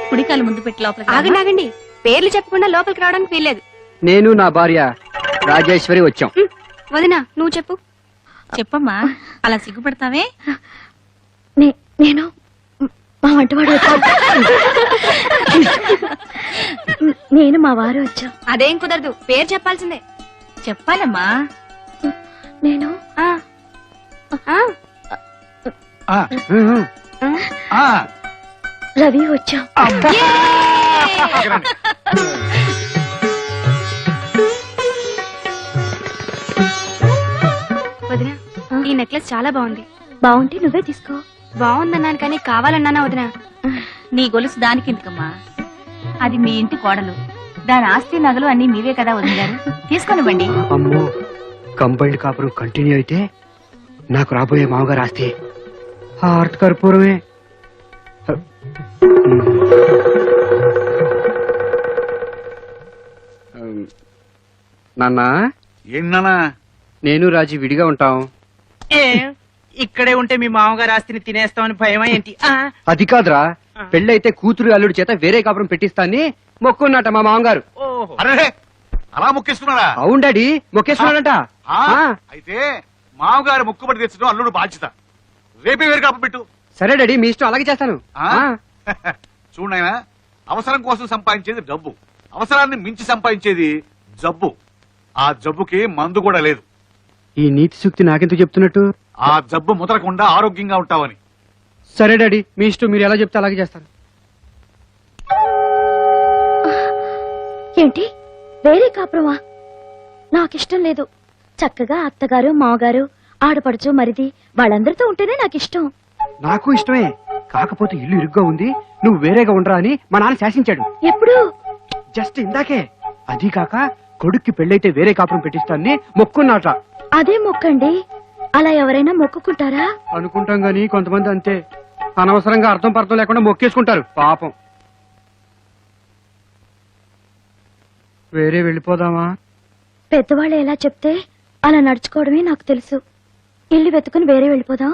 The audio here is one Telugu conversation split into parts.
కుడికాలు ముందు పెట్టి లోపలికి ఆగండి ఆగండి, పేర్లు చెప్పకుండా లోపలికి రావడానికి వీల్లేదు. నేను నా భార్య రాజేశ్వరి వచ్చాం. వదినా నువ్వు చెప్పు. చెప్పమ్మా, అలా సిగ్గుపడతావే? నేను మా వంటవాడు నేను మా వారు వచ్చాం. అదేం కుదరదు, పేరు చెప్పాల్సిందే. చెప్పాలమ్మా. నేను రవి వచ్చాం. వదినా, ఈ నెక్లెస్ చాలా బాగుంది. బాగుంటే నువ్వే తీసుకో. బాగుందన్నాను కానీ కావాలన్నానా వదినా? నీ గొలుసు దానికెందుకమ్మా? అది మీ ఇంటి కోడలు, దాని ఆస్తి నగలు అన్ని మీవే కదా వదిలారు, తీసుకొనివ్వండి. అమ్మో, కంబైండ్ కాపురం కంటిన్యూ అయితే నాకు రాబోయే మామగారు ఆస్తి హార్ట్ కర్పూరమే. నాన్న, ఏంటన్నా? నేను రాజీ విడిగా ఉంటాం. ఇక్కడే ఉంటే మీ మామగారు ఆస్తిని తినేస్తామని భయమా ఏంటి? అది కాదురా, పెళ్ళైతే కూతురు అల్లుడి చేత వేరే కాపురం పెట్టిస్తాన్ని మొక్కున్నట మా మామగారు. అరే, అలా మొక్కేస్తున్నాడా? అవును డాడీ, మొక్కేస్తున్నాడంట. అయితే మామగారు మొక్కుబడి తెచ్చడం అల్లుడు బాధ్యత. రేపే వేరు కాపు పెట్టు. సరే డాడీ, మీ ఇష్టం, అలాగే చేస్తాను. చూడైనా, అవసరం కోసం సంపాదించేది డబ్బు, అవసరాన్ని మించి సంపాదించేది జబ్బు. ఆ జబ్బుకి మందు కూడా లేదు. ఈ నీతి సూక్తి నాకెందుకు చెప్తున్నట్టు? ఆ జబ్బు ముదరకుండా ఆరోగ్యంగా ఉంటావని. సరే డాడీ, మీ ఇష్టం, మీరు ఎలా చెప్తే అలాగే చేస్తాను. ఏంటి వేరే కాపురమా? నాకిష్టం లేదు. చక్కగా అత్తగారు మామగారు ఆడపడుచు మరిది వాళ్ళందరితో ఉంటేనే నాకిష్టం. నాకు ఇష్టమే, కాకపోతే ఇల్లు ఇరుగ్గా ఉంది, నువ్వు వేరేగా ఉండరా అని మా నాన్న శాసించాడు. ఎప్పుడు? జస్ట్ ఇందాకే. అది కాక కొడుక్కి పెళ్ళైతే వేరే కాపురం పెట్టిస్తాన్ని మొక్కున్నాట. అదే మొక్కండి, అలా ఎవరైనా మొక్కుకుంటారా? అనుకుంటాం గాని కొంతమంది అంతే, అనవసరంగా అర్థం పర్థం లేకుండా మొక్కేసుకుంటారు పాపం. వేరే వెళ్ళిపోదామా? పెద్దవాళ్ళు ఎలా చెప్తే అలా నడుచుకోవడమే నాకు తెలుసు. ఇల్లు వెతుకుని వేరే వెళ్ళిపోదాం.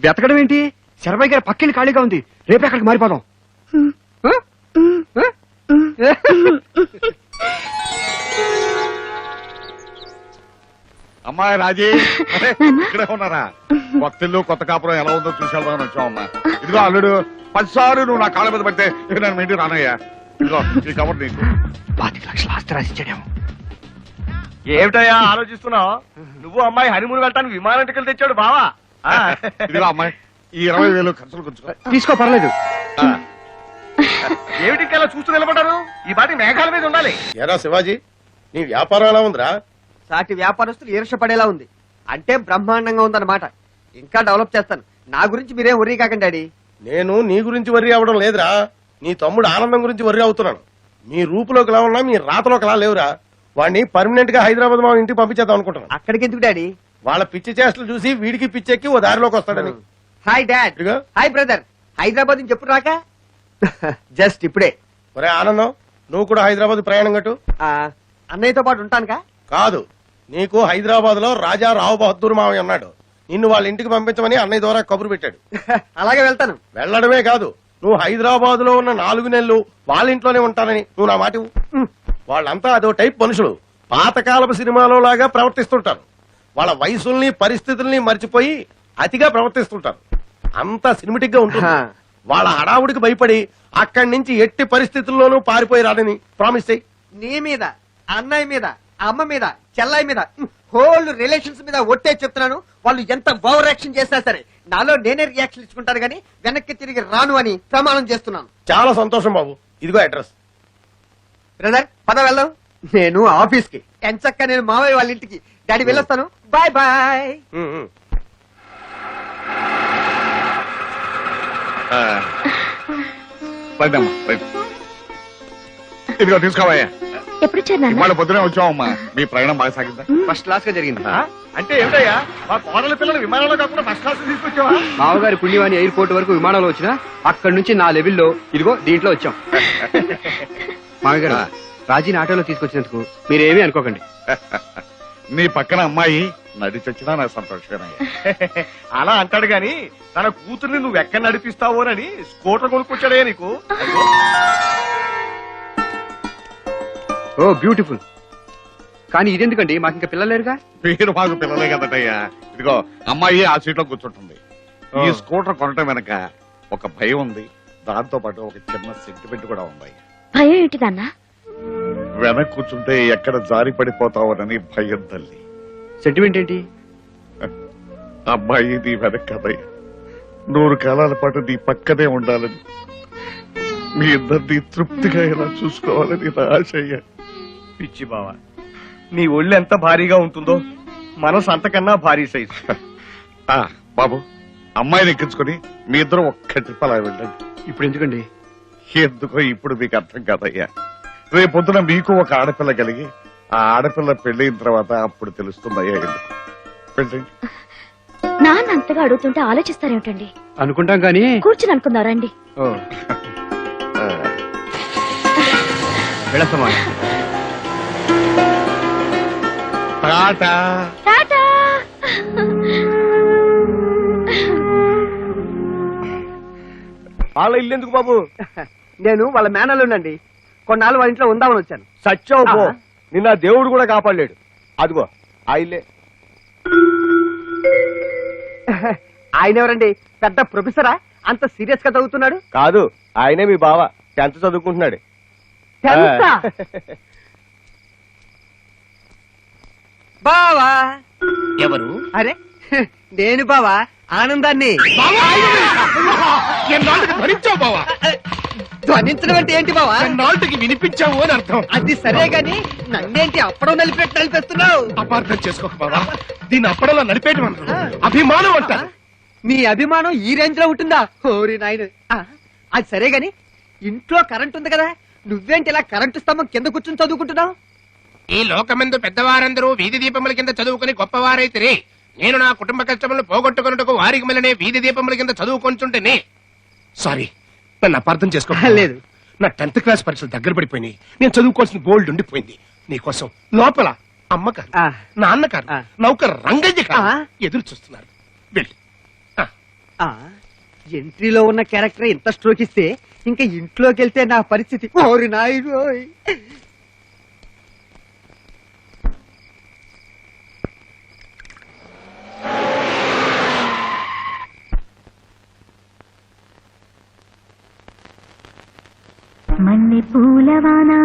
వెతకడం ఏంటి? శరభయ్య గారి పక్కిల్లు ఖాళీగా ఉంది, రేపు అక్కడికి మారిపోదాం. అమ్మాయి రాజీ, ఇక్కడే ఉన్నారా? కొత్త ఇల్లు కొత్త కాపురం ఎలా ఉందో చూసేద్దామని వచ్చావమ్మా. ఇదిగో అల్లుడు, 10 సార్లు నువ్వు నా కాళ్ళ మీద పడితే ఇక నేను ఇంటికి రానయ్యా. ఇదిగో ఈ కబర్ నీకు. 25 లక్షల ఆస్తి రాసిచ్చాడేమో. ఏమిటయ్యా ఆలోచిస్తున్నావు? నువ్వు అమ్మాయి హనీమూన్ వెళ్ళటానికి విమానం టికెట్ తెచ్చాడు బావా. ఇదిగో అమ్మాయి, ఈ 20,000 ఖర్చులు కొంచెం తీసుకో, పర్లేదు. ఏమిటి ఇలా చూస్తూ నిలబడ్డారు? ఈ పాటి మేఘాల మీద ఉండాలి. ఎరా శివాజీ, నీ వ్యాపారం ఎలా ఉందిరా? సాటి వ్యాపారస్తులు ఈర్షపడేలా ఉంది. అంటే బ్రహ్మాండంగా ఉందన్నమాట. ఇంకా డెవలప్ చేస్తాను. నా గురించి మీరేం వర్రీ కాకండి డాడీ. నేను నీ గురించి వర్రీ అవడం లేదురా, నీ తమ్ముడు ఆనందం గురించి వర్రీ అవుతున్నాను. మీ రూపులోకి ఎలా ఉన్నా మీ రాతలోకి ఎలా లేవురా. వాడిని పర్మనెంట్ గా హైదరాబాద్ మా ఇంటికి పంపించేద్దాం అనుకుంటున్నాను. అక్కడికి ఎందుకు డాడీ? వాళ్ళ పిచ్చి చేష్టలు చూసి వీడికి పిచ్చెక్కి ఓ దారిలోకి వస్తాడని. Hi dad. ఇదిగో. Hi brother. హైదరాబాద్ నుంచి ఎప్పుడు రాక? జస్ట్ ఇప్పుడే. ఒరే ఆనందం, నువ్వు కూడా హైదరాబాద్ ప్రయాణం కట్టు. అన్నయ్యతో పాటు ఉంటానుగా? కాదు, నీకు హైదరాబాద్ లో రాజా రావు బహదూర్ మావయ్య ఉన్నాడు. నిన్ను వాళ్ళ ఇంటికి పంపించమని అన్నయ్య ద్వారా కబురు పెట్టాడు. అలాగే వెళ్తాను. వెళ్లడమే కాదు, నువ్వు హైదరాబాద్ లో ఉన్న 4 నెలలు వాళ్ళ ఇంట్లోనే ఉంటానని నువ్వు నా మాట ఇవ్వు. వాళ్ళంతా అదో టైప్ మనుషులు. పాతకాలపు సినిమాలో లాగా ప్రవర్తిస్తుంటారు. వాళ్ళ వయసుల్ని పరిస్థితుల్ని మర్చిపోయి అతిగా ప్రవర్తిస్తుంటారు. అంతా సినిమాటిక్ గా ఉంటుంది. వాళ్ళ హడావుడికి భయపడి అక్కడి నుంచి ఎట్టి పరిస్థితుల్లోనూ పారిపోయి రాడని ప్రామిస్ చెయ్యి. నీ మీద, అన్నయ్య మీద, అమ్మ మీద, చెల్లయ్య మీద, హోల్ రిలేషన్స్ మీద ఒట్టే చెప్తున్నాను. వాళ్ళు ఎంత ఓవర్ యాక్షన్ చేసినా సరే నాలో నేనే రియాక్షన్ ఇచ్చుకుంటాను గానీ వెనక్కి తిరిగి రాను అని ప్రమాణం చేస్తున్నాను. చాలా సంతోషం బాబు, ఇదిగో అడ్రస్. బ్రదర్ పద వెళ్దాం. నేను ఆఫీస్ కి, ఎంచక్క నేను మావయ్య వాళ్ళ ఇంటికి. డాడీ వెళ్ళొస్తాను. Bye bye. ఇదిగో తీసుకోవయ్యా. ఎప్పుడు వచ్చారు? ఇవాళ పొద్దునే వచ్చావమ్మా. మీ ప్రయాణం బాగా సాగిందా? ఫస్ట్ క్లాస్ గా జరిగింది. అంటే ఏమిటయ్యా, మా కోడల పిల్లలు విమానంలో కాకుండా ఫస్ట్ క్లాస్ తీసుకొచ్చావా? మామగారి పుణ్యవాణి ఎయిర్పోర్ట్ వరకు విమానంలో వచ్చినా అక్కడి నుంచి నా లెవెల్లో ఇదిగో దీంట్లో వచ్చాం. మామగారు, రాజీని ఆటోలో తీసుకొచ్చినందుకు మీరేమీ అనుకోకండి. నీ పక్కన అమ్మాయి నడి చచ్చినా నాకు సంతోషమేనయ్యా. అలా అంటాడు గాని తన కూతుర్ని నువ్వు ఎక్కడ నడిపిస్తావోనని స్కూటర్ కొనుక్కొచ్చాడే నీకు. అదిగో. ఓ బ్యూటిఫుల్. కానీ ఇదెందుకండి, మాకు ఇంకా పిల్లలు లేరుగా? మీరు మాకు పిల్లలే కదటయ్యా. ఇదిగో అమ్మాయి ఆ సీట్లో కూర్చుంటుంది. ఈ స్కూటర్ కొనటం వెనక ఒక భయం ఉంది, దాంతో పాటు ఒక చిన్న సెంటిమెంట్ కూడా ఉంది. భయం ఏంటిదన్నా? వెనక కూర్చుంటే ఎక్కడ జారి పడిపోతావోనని భయం తల్లి. సెంటిమెంట్ ఏంటి? అమ్మాయి నీ వెనక కదయ్యా, 100 కాలాల పాటు నీ పక్కనే ఉండాలని, మీ ఇద్దరిని తృప్తిగా ఎలా చూసుకోవాలని నా ఆశ అయ్యా. పిచ్చి బావా, నీ ఒళ్ళు ఎంత భారీగా ఉంటుందో మనసు అంతకన్నా భారీ సైజు. బాబు, అమ్మాయిని ఎక్కించుకుని మీ ఇద్దరు ఒక్క ట్రిప్ అలా వెళ్ళండి. ఇప్పుడు ఎందుకండి? ఎందుకో ఇప్పుడు మీకు అర్థం కాదయ్యా. రేపొద్దున మీకు ఒక ఆడపిల్ల కలిగి ఆ ఆడపిల్ల పెళ్ళైన తర్వాత అప్పుడు తెలుస్తుందయ్యా ఎందుకు. పెళ్ళి నాన్న అంతగా అడుగుతుంటే ఆలోచిస్తారేమిటండి? అనుకుంటాం కానీ. కూర్చుని అనుకుందాం రండి. ఓ వెళతామా? టాటా. టాటా. వాళ్ళ ఇల్లు ఎందుకు బాబు? నేను వాళ్ళ మేనల్లుండండి. కొన్నాళ్ళు వాళ్ళ ఇంట్లో ఉందామని వచ్చాను. సచ్చావు పో, నిన్న దేవుడు కూడా కాపాడలేడు. అదిగో ఆ ఇల్లే. ఆయన ఎవరండి? పెద్ద ప్రొఫెసరా? అంత సీరియస్ గా చదువుతున్నాడు? కాదు, ఆయనే మీ బావ. 10th చదువుకుంటున్నాడు. బావా ఎవరు? అరే నేను బావా, ఆనందాన్ని. భరించావు బావా, ధ్వనించడం అంటే ఏంటి బావా? నాటికి వినిపించావు అని అర్థం. అది సరే గాని నన్నేంటి అప్పడం నలిపెట్టి నలిపేస్తున్నావు? అపార్థం చేసుకోక బావా, దీన్ని అప్పడలా నడిపేయటం అంటారు, అభిమానం అంటారు. నీ అభిమానం ఈ రేంజ్ లో ఉంటుందా? ఓరి నాయన. అది సరే గాని ఇంట్లో కరెంట్ ఉంది కదా, నువ్వేంటి ఇలా కరెంటు స్తంభం కింద కూర్చుని చదువుకుంటున్నావు? ఈ లోకమందు పెద్దవారందరూ వీధి దీపముల కింద చదువుకుని గొప్పవారైతిరి. నేను నా కుటుంబ కష్టములను పోగొట్టుకున్నట్టుకు వారికి మళ్ళీ వీధి దీపముల కింద చదువుకుంటుంటేనే. సారీ, నన్ను అపార్థం చేసుకో. లేదు, నా 10th క్లాస్ పరీక్షలు దగ్గర పడిపోయినాయి. నేను చదువుకోవాల్సిన బోల్డ్ ఉండిపోయింది. నీకోసం లోపల అమ్మకారు, నాన్నకారు, నౌకర్ రంగయ్య గారు ఎదురు చూస్తున్నారు. వెళ్ళి ఎంట్రీలో ఉన్న క్యారెక్టర్ ఇంత స్ట్రోక్ ఇస్తే ఇంకా ఇంట్లోకి వెళ్తే నా పరిస్థితి. ఓరి నాయుడు. మల్లె పూలవానా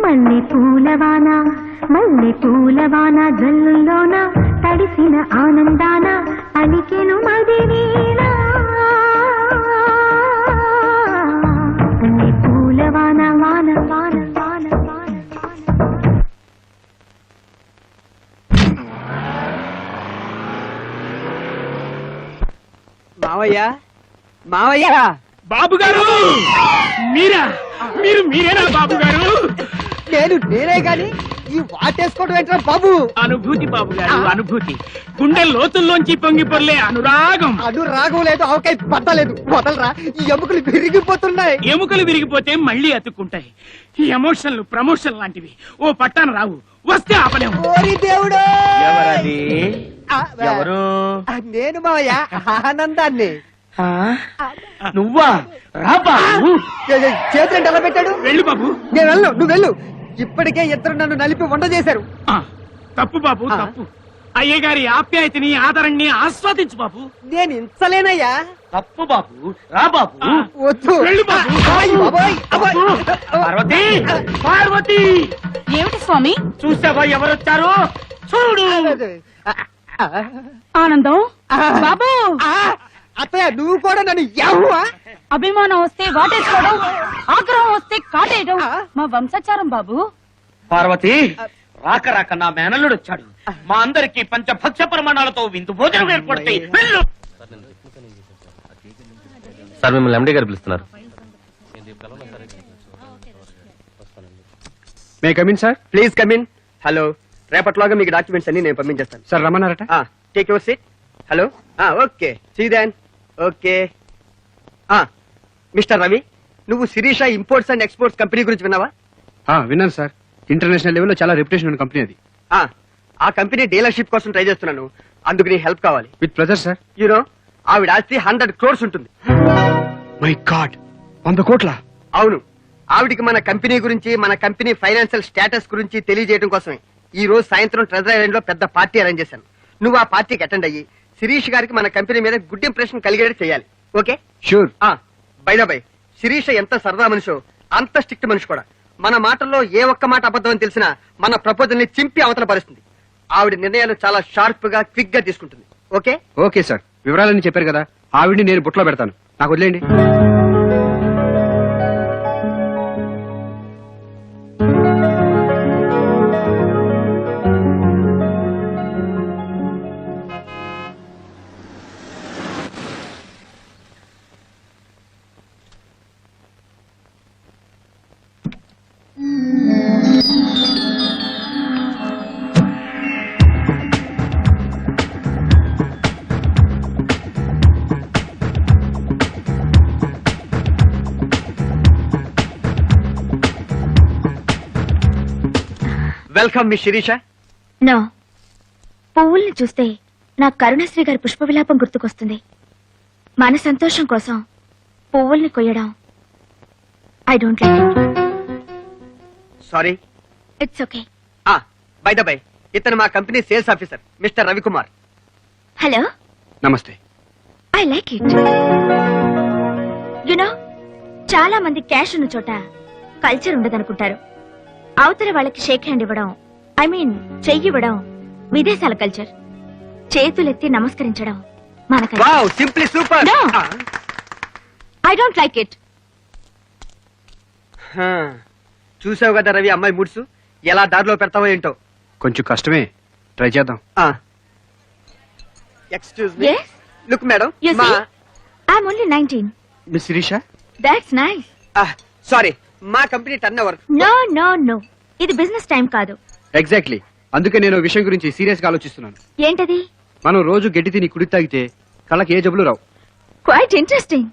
మల్లె పూలవానా మల్లె పూలవానా జల్లుల్లోన తడిసిన ఆనందాన అలికెను మదివేళ. మల్లె పూలవానా వాన వాన వాన వాన. మావయ్య, మావయ్య. బాబు గారు మీరా? మీరేనా బాబు గారు? నేనే గాని ఈ వాటేసుకోవడం ఏంట్రా బాబు? అనుభూతి బాబు గారు, అనుభూతి. గుండె లోతుల్లోంచి పొంగి పొర్లే అనురాగం. అనురాగం లేదు, అవకాయ పట్టలేదు. వదలరా, ఈ ఎముకలు విరిగిపోతున్నాయి. ఎముకలు విరిగిపోతే మళ్ళీ అతుక్కుంటాయి. ఈ ఎమోషన్లు ప్రమోషన్ లాంటివి ఓ పట్టాన రావు, వస్తే ఆపలేము. ఓరి దేవుడు. ఎవరది? ఎవరు? నేను మావయ్య, ఆనందాన్ని. నువ్వా? రా బాబు. చేతులు ఎలా పెట్టాడు? వెళ్ళు బాబు. నేను వెళ్ళు, నువ్వు వెళ్ళు. ఇప్పటికే ఇద్దరు నన్ను నలిపి వంట చేశారు. తప్పు బాబు, తప్పు. అయ్యగారి ఆప్యాయతని ఆదరణని ఆస్వాదించు బాబు. నేను ఇంచలేనయ్యా. తప్పు బాబు, రా బాబు. వద్దు. వెళ్ళు బాబు. అబ్బాయ్, అబ్బాయ్, అబ్బాయ్. పార్వతి, పార్వతి. ఏమిటి స్వామి? చూసావా ఎవరొచ్చారో? చూడు. ఆనందం బాబు. అత్తయ్య, నువ్వు కూడా నన్ను యవ్వా? అభిమానం వస్తే వాటేసుకోవడం, ఆగ్రహం వస్తే కాటేయడం మా వంశాచారం బాబు. పార్వతి, రాక రాక నా మేనల్లుడు వచ్చాడు. మా అందరికి పంచభక్ష ప్రమాణాలతో విందు భోజనం ఏర్పడతాయి. వెళ్ళు. సార్, మిమ్మల్ని ఎండి గారు పిలుస్తున్నారు. May come in sir? Please come in. Hello, రేపట్లాగా మీకు డాక్యుమెంట్స్ అన్ని నేను పంపించేస్తాను. సార్ రమ్మన్నారట. Take your seat. Hello, okay, see then. Okay. Mister Ravi, నువ్వు Shirisha imports and exports company గురించి విన్నావా? విన్నాను సార్. ఇంటర్నేషనల్ లెవెల్లో చాలా రెప్యుటేషన్ ఉన్న కంపెనీ అది. ఆ కంపెనీ డీలర్షిప్ కోసం ట్రై చేస్తున్నాను. అందుకు నీ హెల్ప్ కావాలి. With pressure sir. యూనో ఆవిడ ఆస్తి 100 crores ఉంటుంది. మై గాడ్, 100 కోట్ల? అవును. ఆవిడికి మన కంపెనీ గురించి, మన కంపెనీ ఫైనాన్షియల్ స్టేటస్ గురించి తెలియజేయడం కోసమే ఈ రోజు సాయంత్రం ట్రెజర్ ఐలాండ్ లో పెద్ద పార్టీ అరేంజ్ చేశాను. నువ్వు ఆ పార్టీకి అటెండ్ అయ్యి శిరీష్ గారికి మన కంపెనీ మీద గుడ్ ఇంప్రెషన్ కలిగేది చేయాలి. ఓకే? షూర్. బై శిరీష ఎంత సరదా మనిషో అంత స్ట్రిక్ట్ మనిషి కూడా. మన మాటల్లో ఏ ఒక్క మాట అబద్ధం అని తెలిసినా మన ప్రపోజల్ ని చింపి అవతల పరుస్తుంది. ఆవిడ నిర్ణయాలు చాలా షార్ప్ గా, క్విక్ గా తీసుకుంటుంది. ఓకే? Okay sir. వివరాలన్నీ చెప్పారు కదా, ఆవిడ్ని నేను బుట్లో పెడతాను. నాకు వదిలేండి. Welcome miss Sirisha. నో, పువ్వుల్ని చూస్తే నా కరుణశ్రీ గారి పుష్ప విలాపం గుర్తుకొస్తుంది. మన సంతోషం కోసం పువ్వుల్ని కొయ్యడం I don't like it. Sorry. It's okay. Bye ఇతను మా company sales officer mister Ravikumar. Hello. నమస్తే. I like it. యునో, చాలా మంది క్యాష్ ఉన్న చోట కల్చర్ ఉండదనుకుంటారు. అవతల వాళ్ళకి షేక్ హ్యాండ్ ఇవ్వడం, ఐ మీన్ చెయ్యి ఇవ్వడం విదేశాల కల్చర్. చేతులెత్తి నమస్కరించడం మన culture. Wow, simply super. No. I don't like it. చూసావు కదా రవి, అమ్మాయి ముడ్సు ఎలా దారిలో పెడతావో ఏంటో. కొంచెం కష్టమే, ట్రై చేద్దాం. Excuse me. Yes? Look madam. You see? I'm only 19. Miss Sirisha, That's nice. Sorry, మా కంపెనీ టర్న్ ఓవర్. No. ఇది బిజినెస్ టైం కాదు. ఎగ్జాక్ట్లీ. అందుకే నేను ఈ విషయం గురించి సీరియస్ గా ఆలోచిస్తున్నాను. ఏంటది? మనం రోజు గడ్డి తిని కుడి తాగితే కళ్ళకి ఏ జబ్బులు రావు. Quite interesting.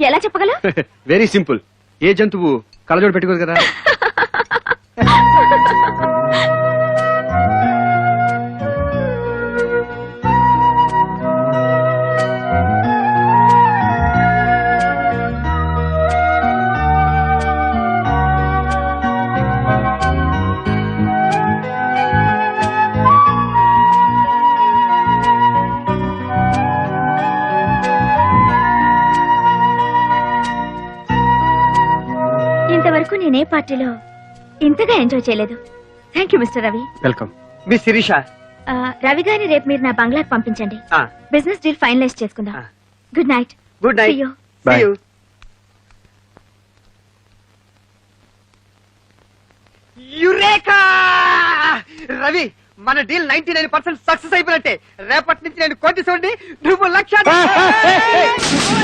ఎలా చెప్పగలవు? Very simple. ఏ జంతువు కళ్ళజోడు పెట్టుకోదు కదా. ఇంతవరకు నేనే పార్టీలో ఇంతగా ఎంజాయ్ చేయలేదు. Thank you mister Ravi. Welcome. Miss Sirisha. Ravi గారిని రేపు మీరు నా బంగ్లాకి పంపించండి. బిజినెస్ డీల్ ఫైనలైజ్ చేసుకుందాం. Good night. Good night. See you. Bye. Eureka! Ravi, మన డీల్ 99% సక్సెస్ అయిపోయినట్టే. రేపటి నుంచి నేను కోటి చూడండి, నువ్వు 1,00,000.